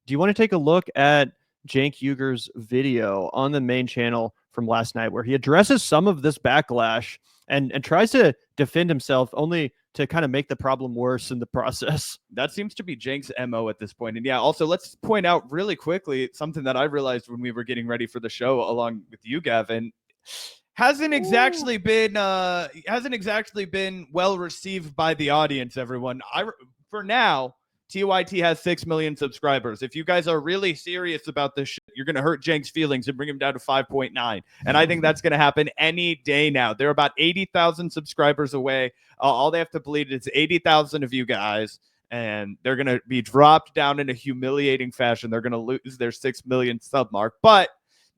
do you want to take a look at Cenk Uygur's video on the main channel from last night, where he addresses some of this backlash and tries to defend himself, only to kind of make the problem worse in the process? That seems to be Cenk's MO at this point. And yeah, also let's point out really quickly something that I realized when we were getting ready for the show along with you, Gavin. Hasn't exactly been well received by the audience, everyone. For now, TYT has 6 million subscribers. If you guys are really serious about this shit, you're going to hurt Cenk's feelings and bring him down to 5.9. And I think that's going to happen any day now. They're about 80,000 subscribers away. All they have to bleed is 80,000 of you guys, and they're going to be dropped down in a humiliating fashion. They're going to lose their 6 million sub mark. But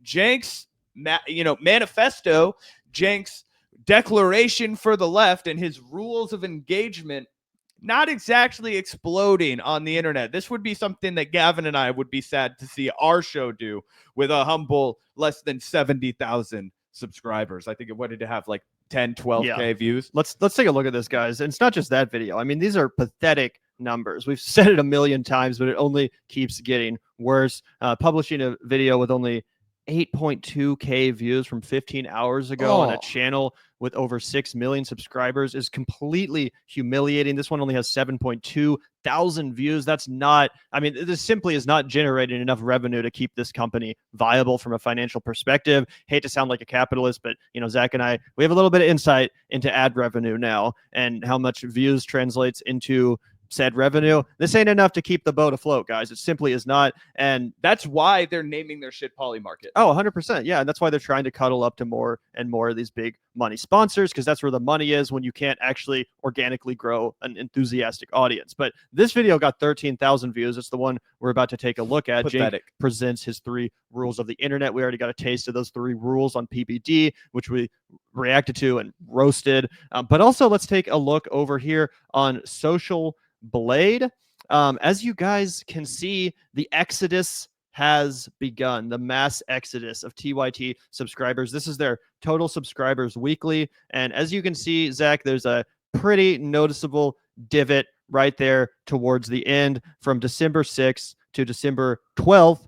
Cenk's manifesto, Cenk's declaration for the left, and his rules of engagement not exactly exploding on the internet. This would be something that Gavin and I would be sad to see our show do with a humble less than 70,000 subscribers. I think it wanted to have like 10, 12K views. Let's take a look at this, guys. And it's not just that video. I mean, these are pathetic numbers. We've said it a million times, but it only keeps getting worse. Publishing a video with only 8.2K views from 15 hours ago on a channel with over 6 million subscribers is completely humiliating. This one only has 7.2 thousand views. That's not, I mean, this simply is not generating enough revenue to keep this company viable from a financial perspective. Hate to sound like a capitalist, but, you know, Zach and I, we have a little bit of insight into ad revenue now and how much views translates into said revenue. This ain't enough to keep the boat afloat, guys. It simply is not. And that's why they're naming their shit Polymarket. Oh, 100%. Yeah. And that's why they're trying to cuddle up to more and more of these big money sponsors, because that's where the money is when you can't actually organically grow an enthusiastic audience. But this video got 13,000 views. It's the one we're about to take a look at. Pathetic. Jake presents his 3 rules of the internet. We already got a taste of those 3 rules on PBD, which we reacted to and roasted. But also, let's take a look over here on Social Blade. As you guys can see, the exodus has begun, the mass exodus of TYT subscribers. This is their total subscribers weekly. And as you can see, Zach, there's a pretty noticeable divot right there towards the end. From December 6th to December 12th,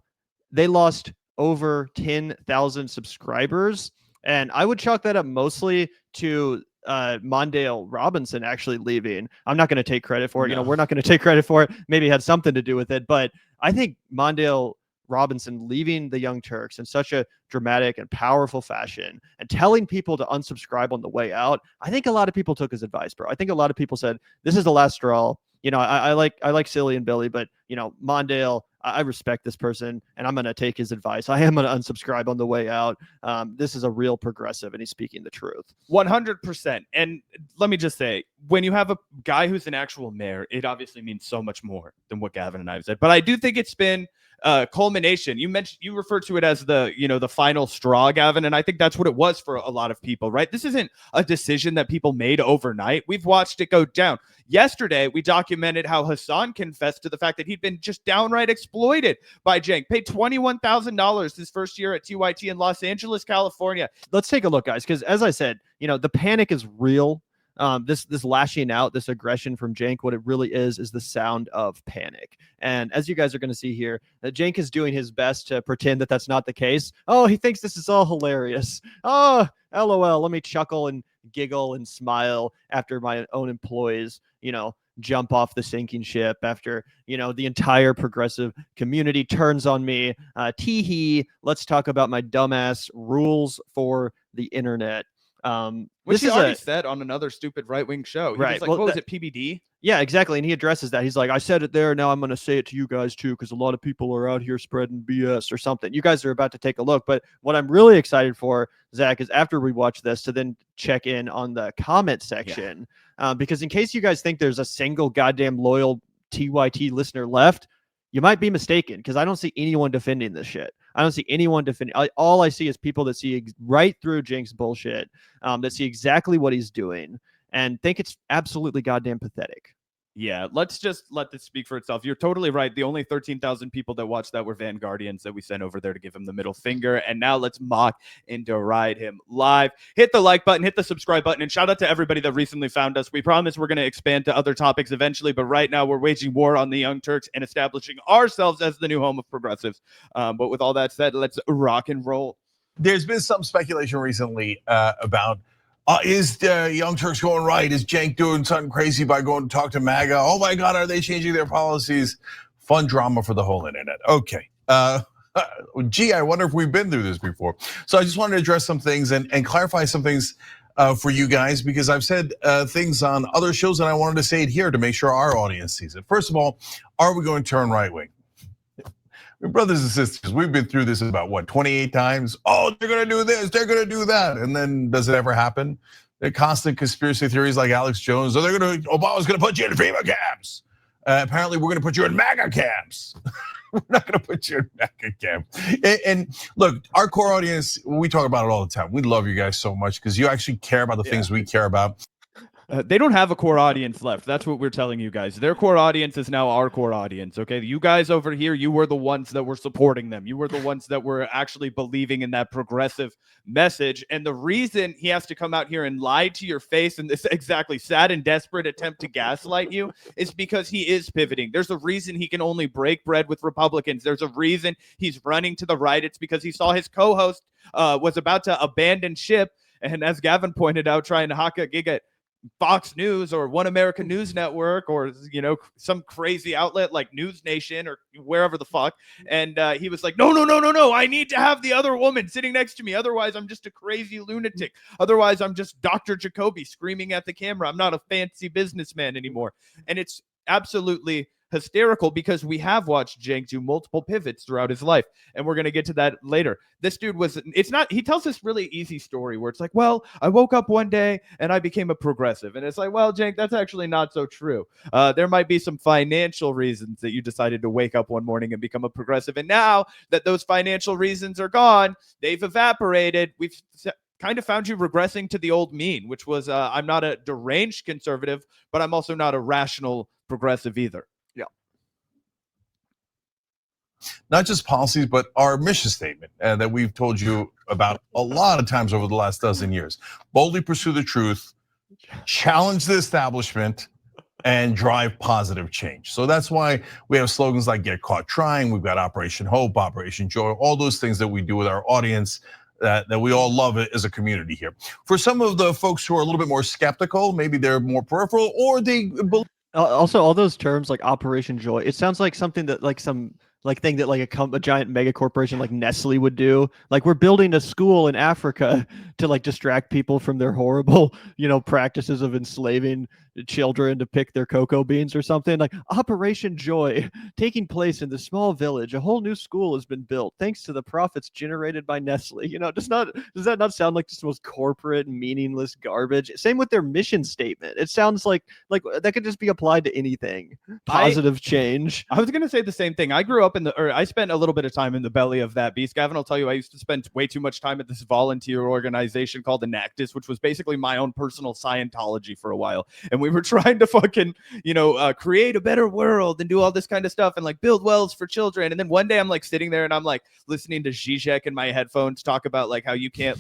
they lost over 10,000 subscribers. And I would chalk that up mostly to Mondale Robinson actually leaving. I'm not going to take credit for it. No. You know, we're not going to take credit for it. Maybe it had something to do with it, but I think Mondale Robinson leaving the Young Turks in such a dramatic and powerful fashion and telling people to unsubscribe on the way out, I think a lot of people took his advice, bro. I think a lot of people said, this is the last straw. You know, I like Silly and Billy, but, you know, Mondale, I respect this person, and I'm going to take his advice. I am going to unsubscribe on the way out. This is a real progressive, and he's speaking the truth. 100%. And let me just say, when you have a guy who's an actual mayor, it obviously means so much more than what Gavin and I have said. But I do think it's been culmination. You referred to it as the final straw, Gavin, and I think that's what it was for a lot of people, right? This isn't a decision that people made overnight. We've watched it go down. Yesterday, we documented how Hassan confessed to the fact that he'd been just downright exploited by Cenk. Paid $21,000 his first year at TYT in Los Angeles, California. Let's take a look, guys, because as I said, you know, the panic is real. This lashing out, this aggression from Cenk, what it really is the sound of panic. And as you guys are going to see here, Cenk is doing his best to pretend that that's not the case. Oh, he thinks this is all hilarious. Oh, LOL. Let me chuckle and giggle and smile after my own employees, you know, jump off the sinking ship, after, you know, the entire progressive community turns on me. Tee-hee, let's talk about my dumbass rules for the internet. Which he already said on another stupid right-wing show. He was like, what was it, PBD? Yeah, exactly. And he addresses that. He's like, I said it there, now I'm going to say it to you guys too, because a lot of people are out here spreading BS or something. You guys are about to take a look. But what I'm really excited for, Zach, is after we watch this to then check in on the comment section. Yeah. Because in case you guys think there's a single goddamn loyal TYT listener left, you might be mistaken, because I don't see anyone defending this shit. I don't see anyone defending. All I see is people that see right through Cenk's bullshit, that see exactly what he's doing and think it's absolutely goddamn pathetic. Yeah, let's just let this speak for itself. You're totally right. The only 13,000 people that watched that were Vanguardians that we sent over there to give him the middle finger. And now let's mock and deride him live. Hit the like button, hit the subscribe button, and shout out to everybody that recently found us. We promise we're going to expand to other topics eventually, but right now we're waging war on the Young Turks and establishing ourselves as the new home of progressives. But with all that said, let's rock and roll. There's been some speculation recently about is the Young Turks going right? Is Cenk doing something crazy by going to talk to MAGA? Oh my God, are they changing their policies? Fun drama for the whole internet. Okay. Gee, I wonder if we've been through this before. So I just wanted to address some things and clarify some things for you guys, because I've said things on other shows and I wanted to say it here to make sure our audience sees it. First of all, are we going to turn right wing? Brothers and sisters, we've been through this about what, 28 times? Oh, they're gonna do this, they're gonna do that. And then does it ever happen? The constant conspiracy theories like Alex Jones, Obama's gonna put you in FEMA camps. Apparently we're gonna put you in MAGA camps. We're not gonna put you in MAGA camps. And look, our core audience, we talk about it all the time. We love you guys so much because you actually care about the things we care about. They don't have a core audience left. That's what we're telling you guys. Their core audience is now our core audience, okay? You guys over here, you were the ones that were supporting them. You were the ones that were actually believing in that progressive message. And the reason he has to come out here and lie to your face in this exactly sad and desperate attempt to gaslight you is because he is pivoting. There's a reason he can only break bread with Republicans. There's a reason he's running to the right. It's because he saw his co-host was about to abandon ship. And as Gavin pointed out, trying to hock a gig at Fox News or One American News Network or, you know, some crazy outlet like News Nation or wherever the fuck. And he was like, no, I need to have the other woman sitting next to me. Otherwise, I'm just a crazy lunatic. Otherwise, I'm just Dr. Jacoby screaming at the camera. I'm not a fancy businessman anymore. And it's absolutely hysterical because we have watched Cenk do multiple pivots throughout his life, and we're going to get to that later. This dude he tells this really easy story where it's like, well, I woke up one day and I became a progressive. And it's like, well, Cenk, that's actually not so true. There might be some financial reasons that you decided to wake up one morning and become a progressive. And now that those financial reasons are gone, they've evaporated. We've kind of found you regressing to the old mean, which was, I'm not a deranged conservative, but I'm also not a rational progressive either. Not just policies, but our mission statement that we've told you about a lot of times over the last dozen years. Boldly pursue the truth, challenge the establishment, and drive positive change. So that's why we have slogans like Get Caught Trying. We've got Operation Hope, Operation Joy, all those things that we do with our audience that we all love it as a community here. For some of the folks who are a little bit more skeptical, maybe they're more peripheral, or they believe. Also, all those terms like Operation Joy, it sounds like something that like some thing that like a giant mega corporation like Nestle would do. Like, we're building a school in Africa to like distract people from their horrible, practices of enslaving children to pick their cocoa beans or something. Like Operation Joy taking place in the small village. A whole new school has been built thanks to the profits generated by Nestle. Does that not sound like just the most corporate, meaningless garbage? Same with their mission statement. It sounds like that could just be applied to anything. Positive change. I was going to say the same thing. I grew up I spent a little bit of time in the belly of that beast. Gavin will tell you, I used to spend way too much time at this volunteer organization called Enactus, which was basically my own personal Scientology for a while. And we were trying to fucking, create a better world and do all this kind of stuff and like build wells for children. And then one day I'm like sitting there and I'm like listening to Zizek in my headphones talk about like how you can't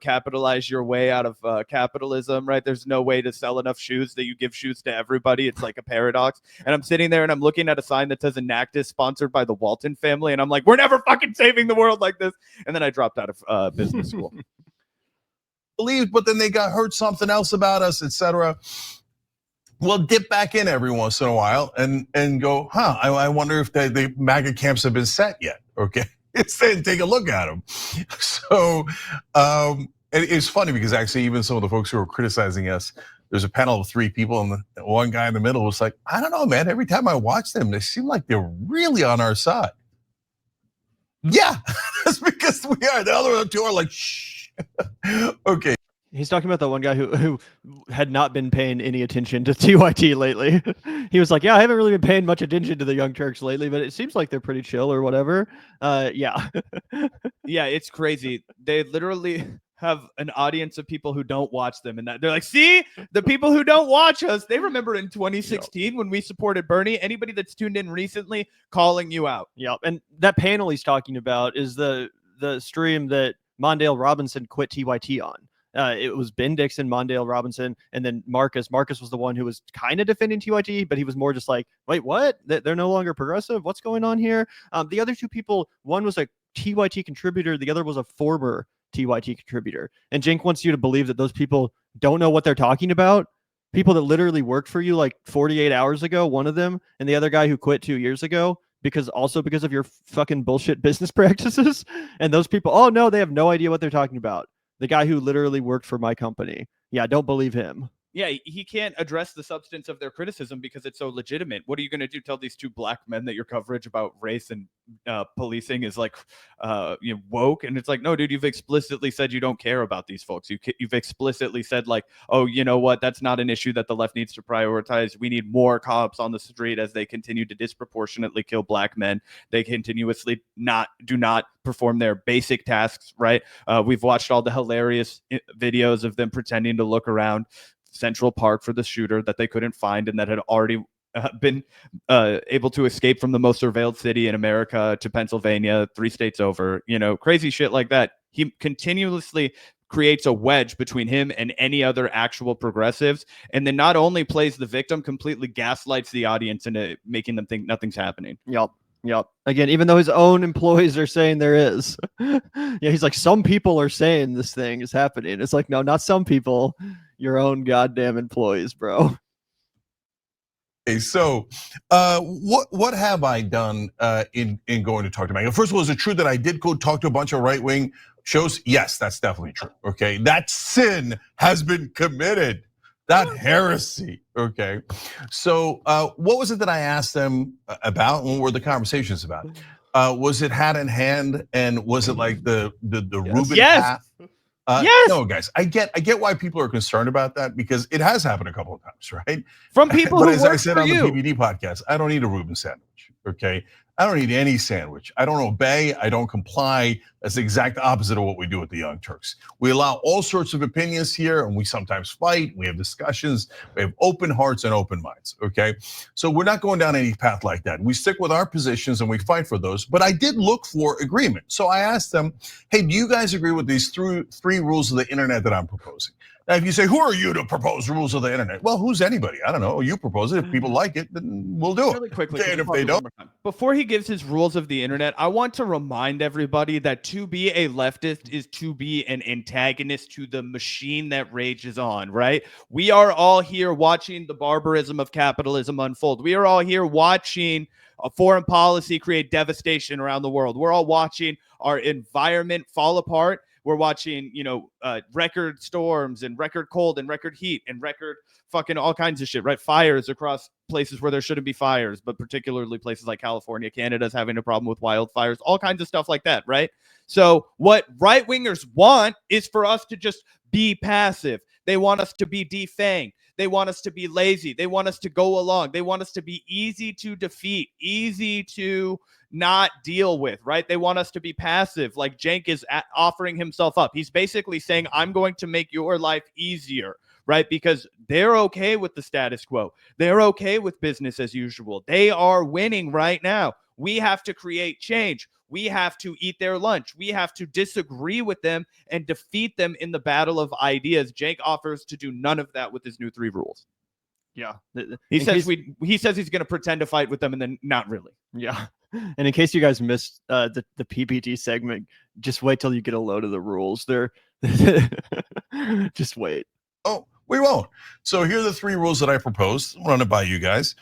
capitalize your way out of capitalism, right? There's no way to sell enough shoes that you give shoes to everybody. It's like a paradox. And I'm sitting there and I'm looking at a sign that says Enactus sponsored by the Walton family. And I'm like, we're never fucking saving the world like this. And then I dropped out of business school. Believed, but then they heard something else about us, etc. We'll dip back in every once in a while and go, I wonder if the MAGA camps have been set yet. Okay, take a look at them. So it's funny because actually even some of the folks who are criticizing us, there's a panel of 3 people and the one guy in the middle was like, I don't know, man. Every time I watch them, they seem like they're really on our side. Yeah, that's because we are. The other 2 are like, shh. Okay. He's talking about the one guy who had not been paying any attention to TYT lately. He was like, yeah, I haven't really been paying much attention to the Young Turks lately, but it seems like they're pretty chill or whatever. Yeah. Yeah, it's crazy. They literally, have an audience of people who don't watch them, and that they're like, see, the people who don't watch us, they remember in 2016 when we supported Bernie. Anybody that's tuned in recently, calling you out. Yeah, and that panel he's talking about is the stream that Mondale Robinson quit TYT on. It was Ben Dixon, Mondale Robinson, and then Marcus. Marcus was the one who was kind of defending TYT, but he was more just like, wait, what? They're no longer progressive? What's going on here? The other two people, one was a TYT contributor, the other was a former TYT contributor. And Cenk wants you to believe that those people don't know what they're talking about. People that literally worked for you like 48 hours ago, one of them, and the other guy who quit 2 years ago, because of your fucking bullshit business practices. And those people, oh no, they have no idea what they're talking about. The guy who literally worked for my company. Yeah, don't believe him. Yeah, he can't address the substance of their criticism because it's so legitimate. What are you going to do? Tell these two black men that your coverage about race and policing is like woke? And it's like, no, dude, you've explicitly said you don't care about these folks. You've explicitly said like, oh, you know what? That's not an issue that the left needs to prioritize. We need more cops on the street as they continue to disproportionately kill black men. They continuously do not perform their basic tasks, right? We've watched all the hilarious videos of them pretending to look around Central Park for the shooter that they couldn't find and that had already been able to escape from the most surveilled city in America to Pennsylvania, 3 states over, crazy shit like that. He continuously creates a wedge between him and any other actual progressives, and then not only plays the victim, completely gaslights the audience into making them think nothing's happening. Yep. Again, even though his own employees are saying there is. Yeah, he's like, some people are saying this thing is happening. It's like, no, not some people. Your own goddamn employees, bro. Okay, so what have I done in going to talk to Megan? First of all, is it true that I did go talk to a bunch of right-wing shows? Yes, that's definitely true. Okay, that sin has been committed. That heresy. Okay, so what was it that I asked them about? What were the conversations about? Was it hand in hand, and was it like the Rubin path? Yes. No, guys, I get why people are concerned about that because it has happened a couple of times, right? From people but who as work I said for on you. the PBD podcast, I don't need a Reuben sandwich, okay? I don't need any sandwich. I don't obey, I don't comply. That's the exact opposite of what we do with the Young Turks. We allow all sorts of opinions here, and we sometimes fight, we have discussions, we have open hearts and open minds, okay? So we're not going down any path like that. We stick with our positions and we fight for those, but I did look for agreement. So I asked them, hey, do you guys agree with these three rules of the internet that I'm proposing? Now, if you say, who are you to propose rules of the internet? Well, who's anybody? I don't know. You propose it. If people like it, then we'll do it. Really quickly, and if they don't. Before he gives his rules of the internet, I want to remind everybody that to be a leftist is to be an antagonist to the machine that rages on, right? We are all here watching the barbarism of capitalism unfold. We are all here watching a foreign policy create devastation around the world. We're all watching our environment fall apart. We're watching, record storms and record cold and record heat and record fucking all kinds of shit, right? Fires across places where there shouldn't be fires, but particularly places like California. Canada's having a problem with wildfires, all kinds of stuff like that, right? So what right-wingers want is for us to just be passive. They want us to be defanged. They want us to be lazy. They want us to go along. They want us to be easy to defeat, easy to not deal with, right? They want us to be passive, like Cenk is offering himself up. He's basically saying, I'm going to make your life easier, right? Because they're okay with the status quo. They're okay with business as usual. They are winning right now. We have to create change. We have to eat their lunch. We have to disagree with them and defeat them in the battle of ideas. Cenk offers to do none of that with his new 3 rules. Yeah. He says he's going to pretend to fight with them and then not really. Yeah. And in case you guys missed the PPT segment, just wait till you get a load of the rules. They're just wait. Oh, we won't. So here are the 3 rules that I proposed. I'll run it by you guys.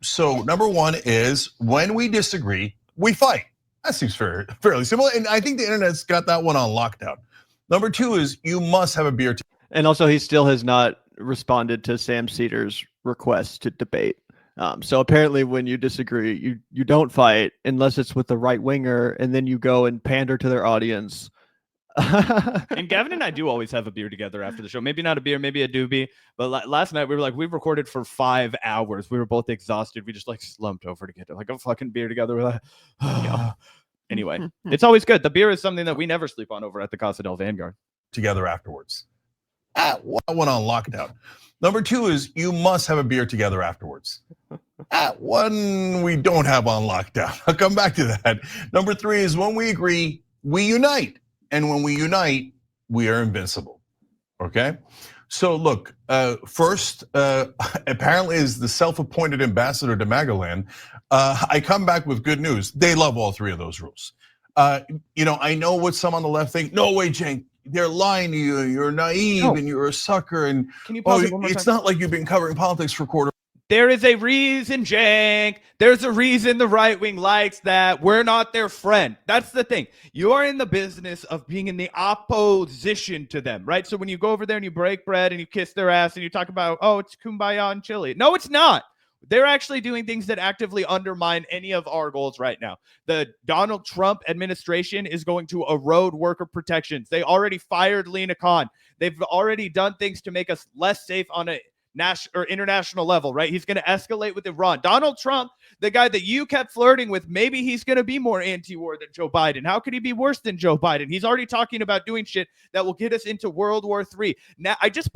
So number 1 is when we disagree, we fight. That seems fairly simple. And I think the internet's got that one on lockdown. Number 2 is you must have a beer. And also he still has not responded to Sam Cedar's request to debate. So apparently when you disagree, you don't fight unless it's with the right winger, and then you go and pander to their audience. And Gavin and I do always have a beer together after the show. Maybe not a beer, maybe a doobie. But last night we were like, we recorded for 5 hours. We were both exhausted. We just like slumped over to get like a fucking beer together. We're like, Anyway, it's always good. The beer is something that we never sleep on over at the Casa del Vanguard. Together afterwards. That one on lockdown. Number 2 is you must have a beer together afterwards. That one we don't have on lockdown. I'll come back to that. Number 3 is when we agree, we unite. And when we unite, we are invincible. Okay? So look, first, apparently as the self-appointed ambassador to Magaland, I come back with good news. They love all 3 of those rules. I know what some on the left think. No way, Cenk. They're lying to you. You're naive and you're a sucker. And can you pause it one more it's time? not like you've been covering politics for a quarter. There is a reason, Cenk. There's a reason the right wing likes that. We're not their friend. That's the thing. You are in the business of being in the opposition to them, right? So when you go over there and you break bread and you kiss their ass and you talk about, oh, it's kumbaya and Chile. No, it's not. They're actually doing things that actively undermine any of our goals right now. The Donald Trump administration is going to erode worker protections. They already fired Lena Khan. They've already done things to make us less safe on a national or international level, right? He's going to escalate with Iran. Donald Trump, the guy that you kept flirting with, maybe he's going to be more anti-war than Joe Biden. How could he be worse than Joe Biden? He's already talking about doing shit that will get us into World War III. Now, I just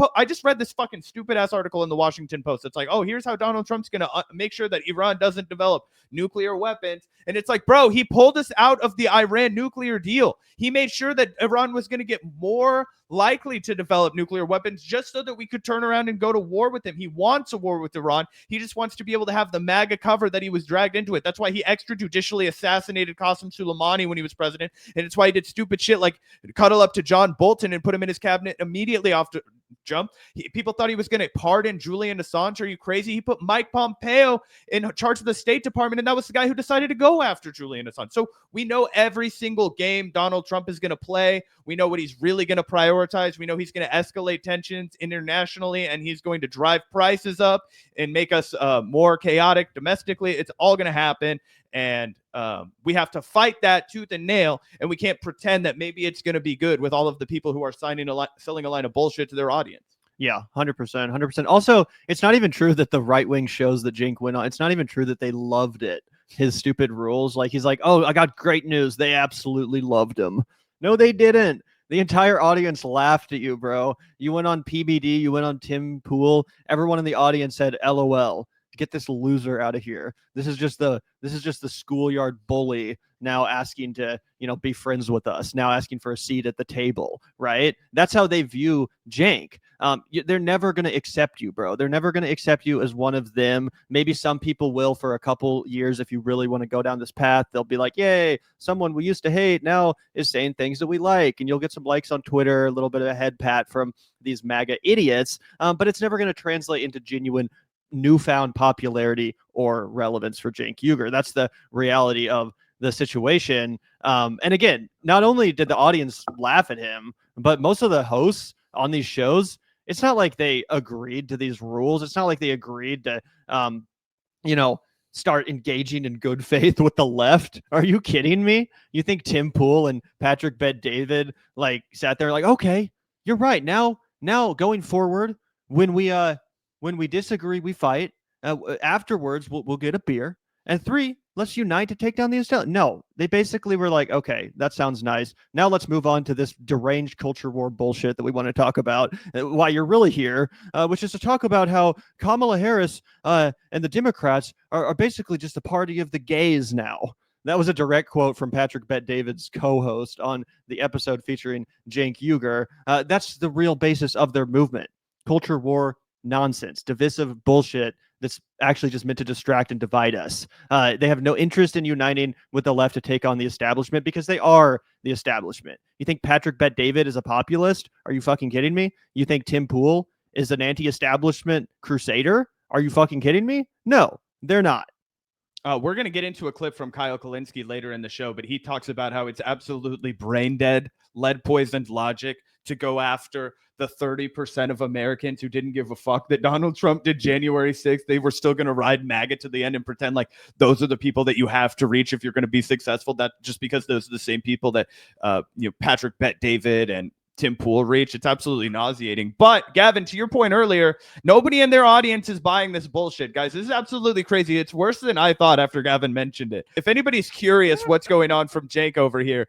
read this fucking stupid ass article in the Washington Post. It's like, oh, here's how Donald Trump's going to make sure that Iran doesn't develop nuclear weapons. And it's like, bro, he pulled us out of the Iran nuclear deal. He made sure that Iran was going to get more likely to develop nuclear weapons just so that we could turn around and go to war with him. He wants a war with Iran. He just wants to be able to have the MAGA cover that he was dragged into it. That's why he extrajudicially assassinated Qasem Soleimani when he was president. And it's why he did stupid shit like cuddle up to John Bolton and put him in his cabinet immediately after jump. People thought he was going to pardon Julian Assange. Are you crazy? He put Mike Pompeo in charge of the State Department, and that was the guy who decided to go after Julian Assange. So we know every single game Donald Trump is going to play. We know what he's really going to prioritize. We know he's going to escalate tensions internationally, and he's going to drive prices up and make us more chaotic domestically. It's all going to happen. And we have to fight that tooth and nail, and we can't pretend that maybe it's going to be good with all of the people who are selling a line of bullshit to their audience. Yeah, 100%, 100%. Also, it's not even true that the right wing shows that Cenk went on. It's not even true that they loved it. His stupid rules. Like he's like, oh, I got great news. They absolutely loved him. No, they didn't. The entire audience laughed at you, bro. You went on PBD. You went on Tim Pool. Everyone in the audience said, LOL. Get this loser out of here. This is just the schoolyard bully now asking to, be friends with us, now asking for a seat at the table, right? That's how they view Cenk. They're never going to accept you, bro. They're never going to accept you as one of them. Maybe some people will for a couple years if you really want to go down this path. They'll be like, yay, someone we used to hate now is saying things that we like. And you'll get some likes on Twitter, a little bit of a head pat from these MAGA idiots. But it's never going to translate into genuine newfound popularity or relevance for Cenk Uygur. That's the reality of the situation. And again, not only did the audience laugh at him, but most of the hosts on these shows, it's not like they agreed to these rules. It's not like they agreed to, start engaging in good faith with the left. Are you kidding me? You think Tim Pool and Patrick Bet-David sat there like, okay, you're right. Now going forward, when we disagree, we fight. Afterwards, we'll get a beer. And 3, let's unite to take down the establishment. No, they basically were like, okay, that sounds nice. Now let's move on to this deranged culture war bullshit that we want to talk about, why you're really here, which is to talk about how Kamala Harris and the Democrats are basically just a party of the gays now. That was a direct quote from Patrick Bet-David's co-host on the episode featuring Cenk Uygur. That's the real basis of their movement. Culture war nonsense, divisive bullshit that's actually just meant to distract and divide us. They have no interest in uniting with the left to take on the establishment because they are the establishment. You think Patrick Bet-David is a populist? Are you fucking kidding me? You think Tim Pool is an anti-establishment crusader? Are you fucking kidding me? No, they're not. We're going to get into a clip from Kyle Kulinski later in the show, but he talks about how it's absolutely brain dead, lead poisoned logic to go after the 30% of Americans who didn't give a fuck that Donald Trump did January 6th. They were still going to ride MAGA to the end and pretend like those are the people that you have to reach if you're going to be successful. That just because those are the same people that Patrick Bet-David and Tim Pool reach. It's absolutely nauseating. But Gavin, to your point earlier, nobody in their audience is buying this bullshit, guys. This is absolutely crazy. It's worse than I thought after Gavin mentioned it. If anybody's curious what's going on from Cenk over here,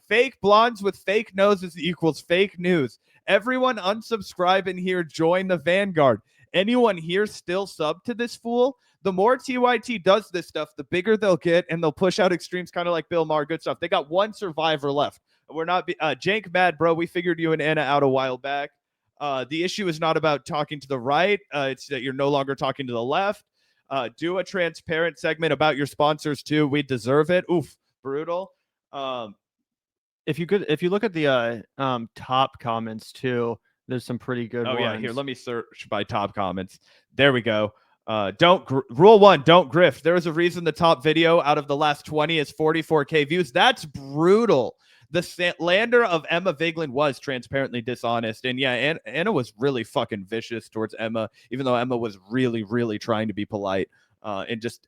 fake blondes with fake noses equals fake news. Everyone unsubscribe in here. Join the Vanguard. Anyone here still sub to this fool? The more TYT does this stuff, the bigger they'll get, and they'll push out extremes kind of like Bill Maher. Good stuff. They got one survivor left. We're not Cenk mad, bro. We figured you and Anna out a while back. The issue is not about talking to the right. It's that you're no longer talking to the left. Do a transparent segment about your sponsors too. We deserve it. Oof, brutal. If you look at the top comments too, there's some pretty good ones. Yeah, here, let me search by top comments. There we go. Rule 1, don't grift. There is a reason the top video out of the last 20 is 44K views. That's brutal. The slander of Emma Vigeland was transparently dishonest. And yeah, Anna was really fucking vicious towards Emma, even though Emma was really, really trying to be polite and just,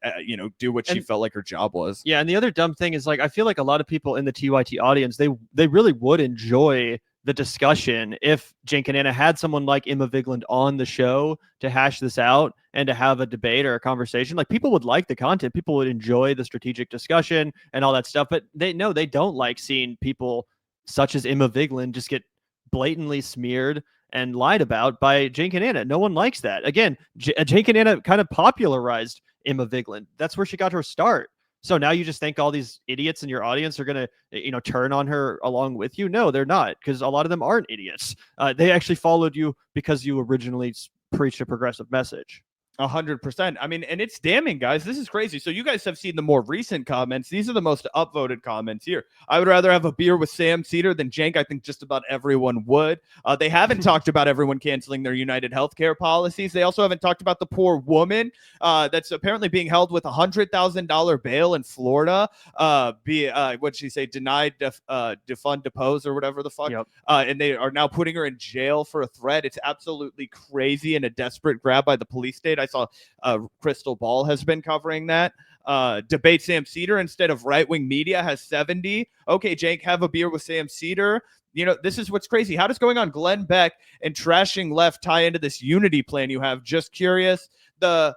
do what she felt like her job was. Yeah. And the other dumb thing is, like, I feel like a lot of people in the TYT audience, they really would enjoy the discussion if Cenk and Anna had someone like Emma Vigeland on the show to hash this out and to have a debate or a conversation. Like, people would like the content, people would enjoy the strategic discussion and all that stuff, but they don't like seeing people such as Emma Vigeland just get blatantly smeared and lied about by Cenk and Anna. No one likes that. Again, Cenk and Anna kind of popularized Emma Vigeland. That's where she got her start. So now you just think all these idiots in your audience are going to, turn on her along with you? No, they're not, because a lot of them aren't idiots. They actually followed you because you originally preached a progressive message. 100%. I mean, and it's damning, guys. This is crazy. So you guys have seen the more recent comments. These are the most upvoted comments here. I would rather have a beer with Sam Cedar than Cenk. I think just about everyone would. They haven't talked about everyone canceling their United Healthcare policies. They also haven't talked about the poor woman that's apparently being held with $100,000 bail in Florida. What'd she say? Denied, defund, depose, or whatever the fuck. Yep. And they are now putting her in jail for a threat. It's absolutely crazy and a desperate grab by the police state. I saw Crystal Ball has been covering that. Debate Sam Cedar instead of right-wing media has 70. Okay, Cenk, have a beer with Sam Cedar. This is what's crazy. How does going on Glenn Beck and trashing left tie into this unity plan you have? Just curious. The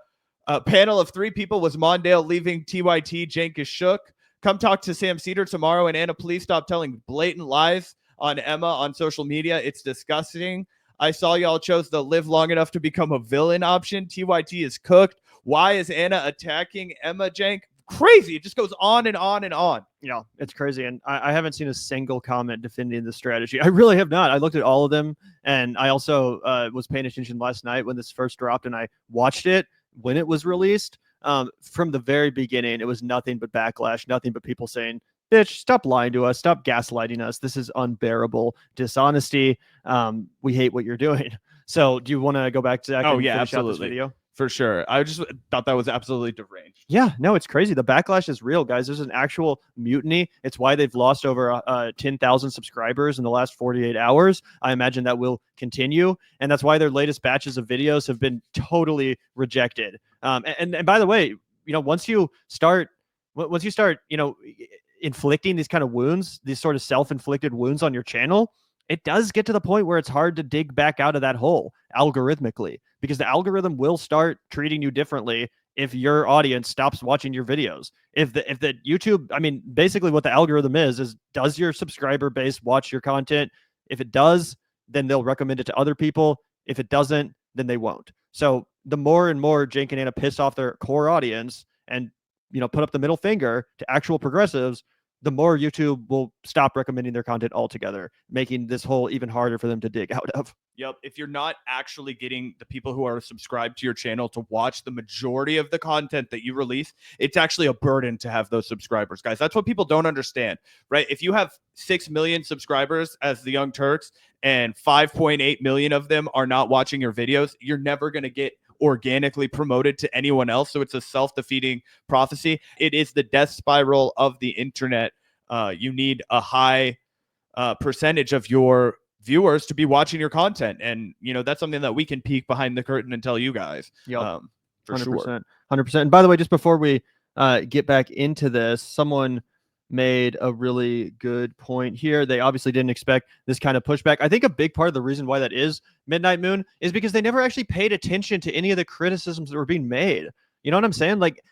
panel of 3 people was Mondale leaving TYT. Cenk is shook. Come talk to Sam Cedar tomorrow. And Anna, please stop telling blatant lies on Emma on social media. It's disgusting. I saw y'all chose the live long enough to become a villain option. TYT is cooked. Why is Anna attacking Emma, Cenk? Crazy. It just goes on and on and on. Yeah, it's crazy. And I haven't seen a single comment defending the strategy. I really have not. I looked at all of them. And I also was paying attention last night when this first dropped, and I watched it when it was released. From the very beginning, it was nothing but backlash, nothing but people saying, bitch, stop lying to us. Stop gaslighting us. This is unbearable dishonesty. We hate what you're doing. So do you want to go back to that? Oh, yeah, absolutely. Video? For sure. I just thought that was absolutely deranged. Yeah, no, it's crazy. The backlash is real, guys. There's an actual mutiny. It's why they've lost over 10,000 subscribers in the last 48 hours. I imagine that will continue. And that's why their latest batches of videos have been totally rejected. And by the way, once you start, inflicting these kind of wounds, these sort of self-inflicted wounds on your channel, it does get to the point where it's hard to dig back out of that hole algorithmically, because the algorithm will start treating you differently if your audience stops watching your videos. If the YouTube, basically what the algorithm is does your subscriber base watch your content? If it does, then they'll recommend it to other people. If it doesn't, then they won't. So the more and more Cenk and Anna piss off their core audience and put up the middle finger to actual progressives, the more YouTube will stop recommending their content altogether, making this hole even harder for them to dig out of. Yep. If you're not actually getting the people who are subscribed to your channel to watch the majority of the content that you release, it's actually a burden to have those subscribers, guys. That's what people don't understand, right? If you have 6 million subscribers as the Young Turks and 5.8 million of them are not watching your videos, you're never going to get organically promoted to anyone else. So it's a self-defeating prophecy. It is the death spiral of the internet. You need a high percentage of your viewers to be watching your content. And, that's something that we can peek behind the curtain and tell you guys. Yep. For 100%, sure. 100%. And by the way, just before we get back into this, someone made a really good point here. They obviously didn't expect this kind of pushback. I think a big part of the reason why that is, Midnight Moon, is because they never actually paid attention to any of the criticisms that were being made. You know what I'm saying? Like,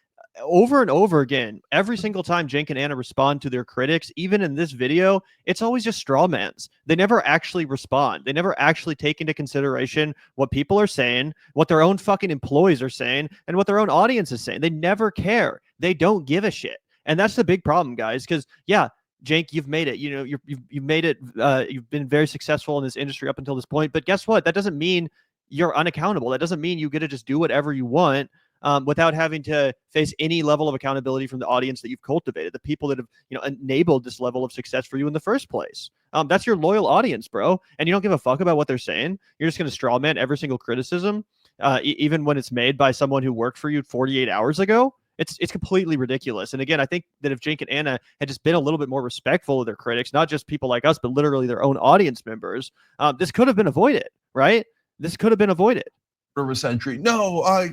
over and over again, every single time Cenk and Anna respond to their critics, even in this video, it's always just straw mans. They never actually respond. They never actually take into consideration what people are saying, what their own fucking employees are saying, and what their own audience is saying. They never care. They don't give a shit. And that's the big problem, guys, because, yeah, Cenk, you've made it. You know, you've made it. You've been very successful in this industry up until this point. But guess what? That doesn't mean you're unaccountable. That doesn't mean you get to just do whatever you want without having to face any level of accountability from the audience that you've cultivated, the people that have, you know, enabled this level of success for you in the first place. That's your loyal audience, bro. And you don't give a fuck about what they're saying. You're just going to straw man every single criticism, even when it's made by someone who worked for you 48 hours ago. It's completely ridiculous. And again, I think that if Cenk and Anna had just been a little bit more respectful of their critics, not just people like us, but literally their own audience members, this could have been avoided, right? This could have been avoided. Of a century. No,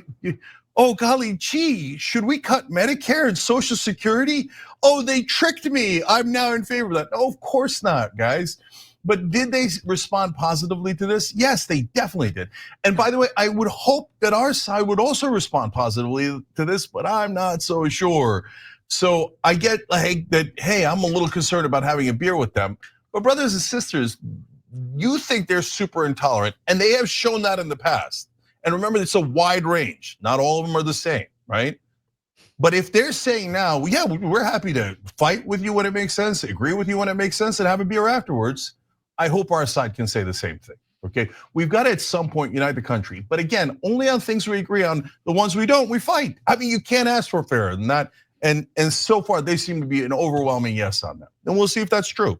oh golly gee, should we cut Medicare and Social Security? Oh, they tricked me. I'm now in favor of that. No, of course not, guys. But did they respond positively to this? Yes, they definitely did. And by the way, I would hope that our side would also respond positively to this, but I'm not so sure. So I get like that, hey, I'm a little concerned about having a beer with them. But brothers and sisters, you think they're super intolerant, and they have shown that in the past. And remember, it's a wide range. Not all of them are the same, right? But if they're saying now, well, yeah, we're happy to fight with you when it makes sense, agree with you when it makes sense, and have a beer afterwards, I hope our side can say the same thing, okay? We've got to at some point unite the country. But again, only on things we agree on. The ones we don't, we fight. I mean, you can't ask for fairer than that. And so far, they seem to be an overwhelming yes on that. And we'll see if that's true.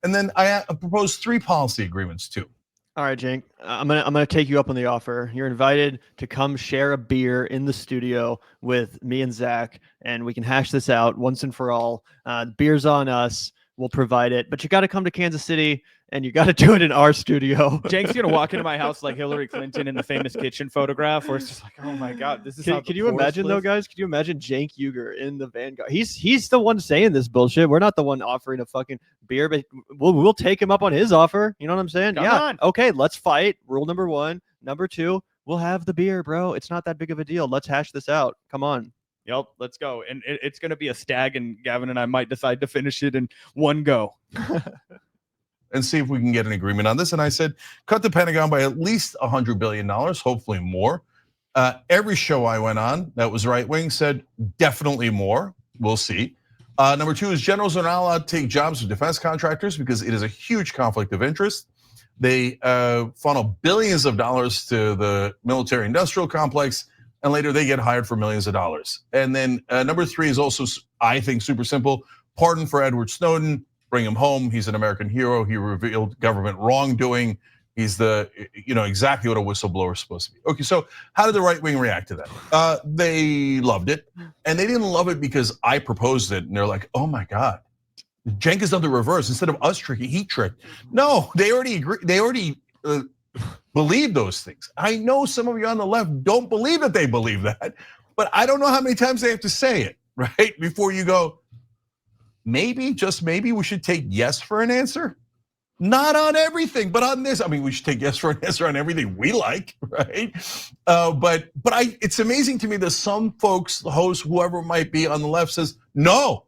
And then I propose 3 policy agreements too. All right, Cenk, I'm gonna take you up on the offer. You're invited to come share a beer in the studio with me and Zach, and we can hash this out once and for all. Beer's on us. We'll provide it, but you got to come to Kansas City, and you got to do it in our studio. Cenk's gonna walk into my house like Hillary Clinton in the famous kitchen photograph, where it's just like, oh my god, this is. Can you imagine though, guys? Can you imagine Cenk Uygur in the Vanguard? He's the one saying this bullshit. We're not the one offering a fucking beer, but we'll take him up on his offer. You know what I'm saying? Come on. Okay, let's fight. Rule number 1. Number 2, we'll have the beer, bro. It's not that big of a deal. Let's hash this out. Come on. Yep, let's go. And it's going to be a stag, and Gavin and I might decide to finish it in one go. And see if we can get an agreement on this. And I said, cut the Pentagon by at least $100 billion, hopefully more. Every show I went on that was right wing said definitely more. We'll see. Number 2 is generals are not allowed to take jobs with defense contractors because it is a huge conflict of interest. They funnel billions of dollars to the military industrial complex, and later they get hired for millions of dollars. And then number 3 is also, I think, super simple. Pardon for Edward Snowden, bring him home. He's an American hero. He revealed government wrongdoing. He's the, exactly what a whistleblower is supposed to be. Okay, so how did the right wing react to that? They loved it, and they didn't love it because I proposed it, and they're like, oh my God, Cenk has done the reverse. Instead of us tricking, he tricked. No, they already agree. They already believe those things. I know some of you on the left don't believe that they believe that, but I don't know how many times they have to say it, right? Before you go, maybe, just maybe we should take yes for an answer. Not on everything, but on this. I mean, we should take yes for an answer on everything we like, right? But it's amazing to me that some folks, the hosts, whoever it might be on the left says, no,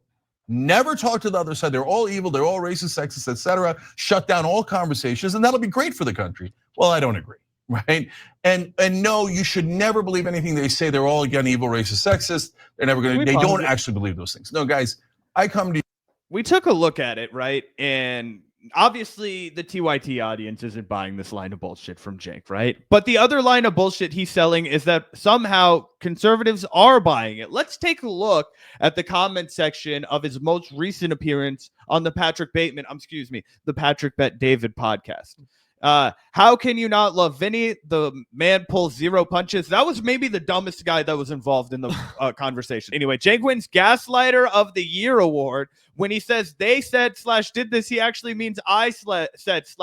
never talk to the other side. They're all evil, they're all racist, sexist, etc. Shut down all conversations, and that'll be great for the country. Well, I don't agree, right? And no, you should never believe anything they say. They're all again evil, racist, sexist. They're never gonna, they don't actually believe those things. No, guys, I come to you. We took a look at it, right? And obviously the TYT audience isn't buying this line of bullshit from Cenk, right? But the other line of bullshit he's selling is that somehow conservatives are buying it. Let's take a look at the comment section of his most recent appearance on the the Patrick Bet David podcast. How can you not love Vinny? The man pulls 0 punches. That was maybe the dumbest guy that was involved in the conversation. Anyway, Cenk wins Gaslighter of the Year award. When he says they said / did this, he actually means I said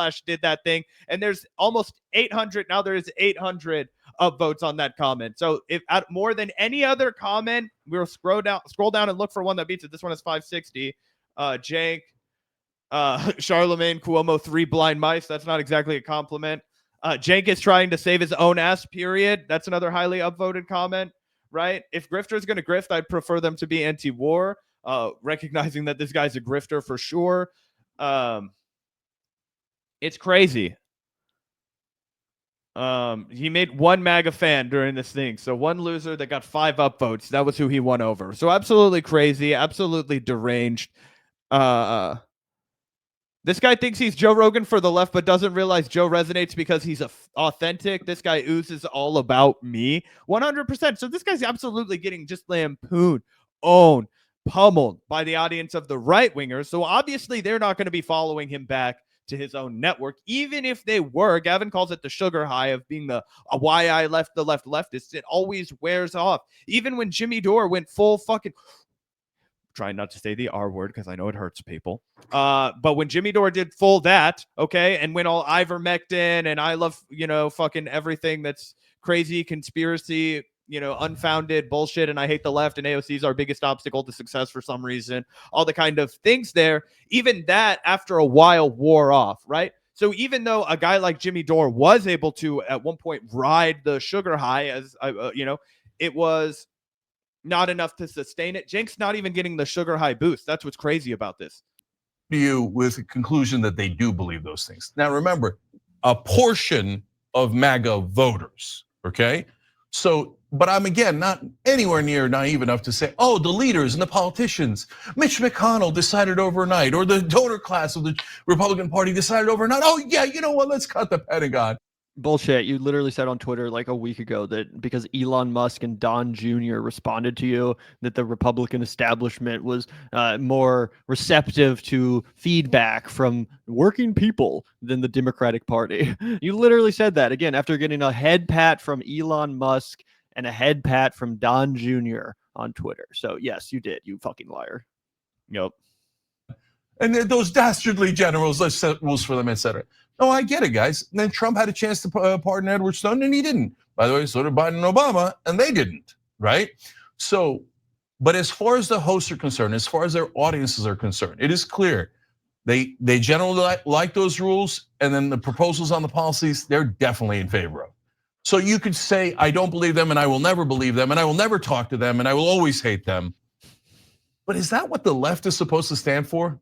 / did that thing. And there's almost 800. Now there is 800 upvotes on that comment. So if at more than any other comment, we'll scroll down and look for one that beats it. This one is 560. Cenk, Charlemagne, Cuomo, 3 blind mice. That's not exactly a compliment. Cenk is trying to save his own ass, period. That's another highly upvoted comment, right? If grifters going to grift, I'd prefer them to be anti-war, recognizing that this guy's a grifter for sure. It's crazy. He made one MAGA fan during this thing. So one loser that got 5 upvotes. That was who he won over. So absolutely crazy, absolutely deranged. This guy thinks he's Joe Rogan for the left, but doesn't realize Joe resonates because he's authentic. This guy oozes all about me. 100%. So this guy's absolutely getting just lampooned, owned, pummeled by the audience of the right wingers. So obviously they're not going to be following him back to his own network. Even if they were, Gavin calls it the sugar high of being the why I left the left leftist. It always wears off. Even when Jimmy Dore went full fucking... Trying not to say the R word because I know it hurts people. But when Jimmy Dore did full that, okay, and went all ivermectin and I love, fucking everything that's crazy, conspiracy, unfounded bullshit, and I hate the left, and AOC is our biggest obstacle to success for some reason, all the kind of things there, even that after a while wore off, right? So even though a guy like Jimmy Dore was able to at one point ride the sugar high, as it was not enough to sustain it. Cenk's not even getting the sugar high boost. That's what's crazy about this. You with the conclusion that they do believe those things. Now remember, a portion of MAGA voters, okay? So, but I'm again not anywhere near naive enough to say, oh, the leaders and the politicians, Mitch McConnell decided overnight, or the donor class of the Republican Party decided overnight, oh yeah, you know what, let's cut the Pentagon. Bullshit. You literally said on Twitter like a week ago that because Elon Musk and Don Jr. responded to you, that the Republican establishment was more receptive to feedback from working people than the Democratic Party. You literally said that again after getting a head pat from Elon Musk and a head pat from Don Jr. on Twitter. So yes, you did, you fucking liar. Yep. And those dastardly generals, let's set rules for them, etc. No, I get it, guys. And then Trump had a chance to pardon Edward Snowden, and he didn't. By the way, so did Biden and Obama, and they didn't, right? So, but as far as the hosts are concerned, as far as their audiences are concerned, it is clear they generally like those rules, and then the proposals on the policies, they're definitely in favor of. So you could say, I don't believe them, and I will never believe them, and I will never talk to them, and I will always hate them. But is that what the left is supposed to stand for?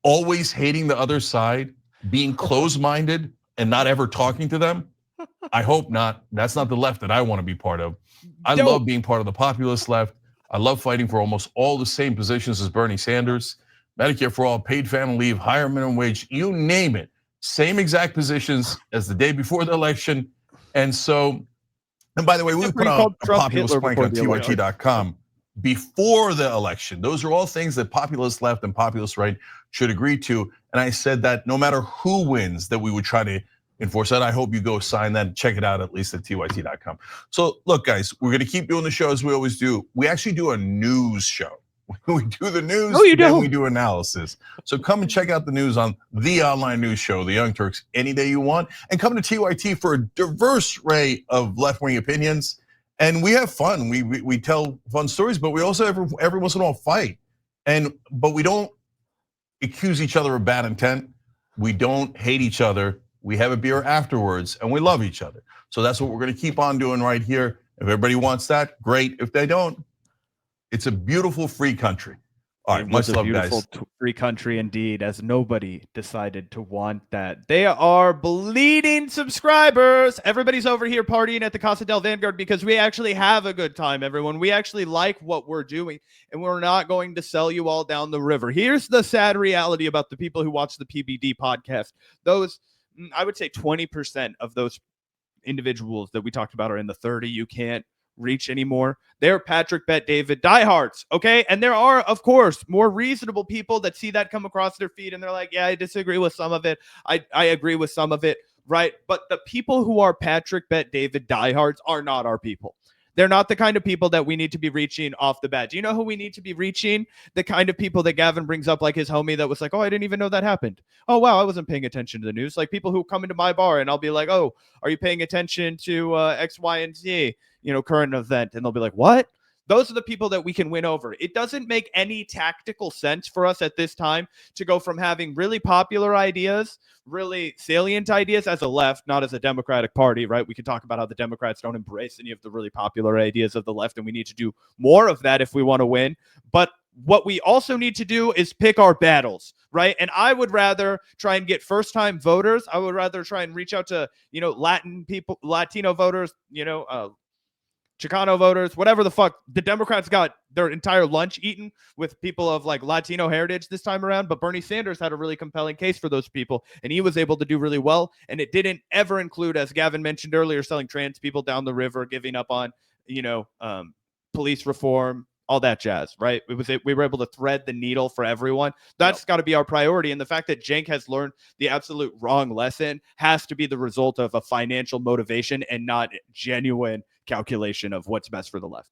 Always hating the other side? Being closed-minded and not ever talking to them? I hope not. That's not the left that I want to be part of. I love being part of the populist left. I love fighting for almost all the same positions as Bernie Sanders. Medicare for all, paid family leave, higher minimum wage, you name it. Same exact positions as the day before the election. And so, and by the way, we put out a populist plank on TYT.com before the election. Those are all things that populist left and populist right should agree to. And I said that no matter who wins, that we would try to enforce that. I hope you go sign that and check it out at least at TYT.com. So look, guys, we're gonna keep doing the show as we always do. We actually do a news show. We do the news, then we do analysis. So come and check out the news on the online news show, The Young Turks, any day you want. And come to TYT for a diverse array of left-wing opinions. And we have fun. We tell fun stories, but we also every once in a while fight. But we don't accuse each other of bad intent. We don't hate each other. We have a beer afterwards, and we love each other. So that's what we're going to keep on doing right here. If everybody wants that, great. If they don't, it's a beautiful free country. All right, much love, guys. Beautiful free country indeed, as nobody decided to want that. They are bleeding subscribers. Everybody's over here partying at the Casa del Vanguard because we actually have a good time, everyone. We actually like what we're doing, and we're not going to sell you all down the river. Here's the sad reality about the people who watch the PBD podcast. Those, I would say 20% of those individuals that we talked about are in the 30 you can't reach anymore. They're Patrick Bet David diehards, okay? And there are, of course, more reasonable people that see that come across their feed and they're like, yeah, I disagree with some of it. I agree with some of it, right? But the people who are Patrick Bet David diehards are not our people. They're not the kind of people that we need to be reaching off the bat. Do you know who we need to be reaching? The kind of people that Gavin brings up, like his homie that was like, oh, I didn't even know that happened. Oh, wow, I wasn't paying attention to the news. Like people who come into my bar and I'll be like, oh, are you paying attention to X, Y, and Z, current event? And they'll be like, what? Those are the people that we can win over. It doesn't make any tactical sense for us at this time to go from having really popular ideas, really salient ideas as a left, not as a Democratic Party, right? We can talk about how the Democrats don't embrace any of the really popular ideas of the left, and we need to do more of that if we want to win. But what we also need to do is pick our battles, right? And I would rather try and get first-time voters. I would rather try and reach out to, Latin people, Latino voters, Chicano voters, whatever the fuck. The Democrats got their entire lunch eaten with people of like Latino heritage this time around, but Bernie Sanders had a really compelling case for those people, and he was able to do really well. And it didn't ever include, as Gavin mentioned earlier, selling trans people down the river, giving up on, police reform, all that jazz, right? We were able to thread the needle for everyone. That's got to be our priority. And the fact that Cenk has learned the absolute wrong lesson has to be the result of a financial motivation and not genuine calculation of what's best for the left.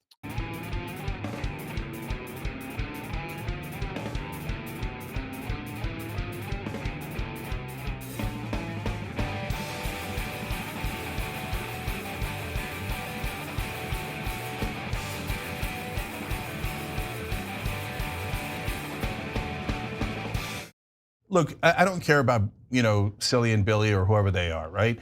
Look, I don't care about, Silly and Billy or whoever they are, right?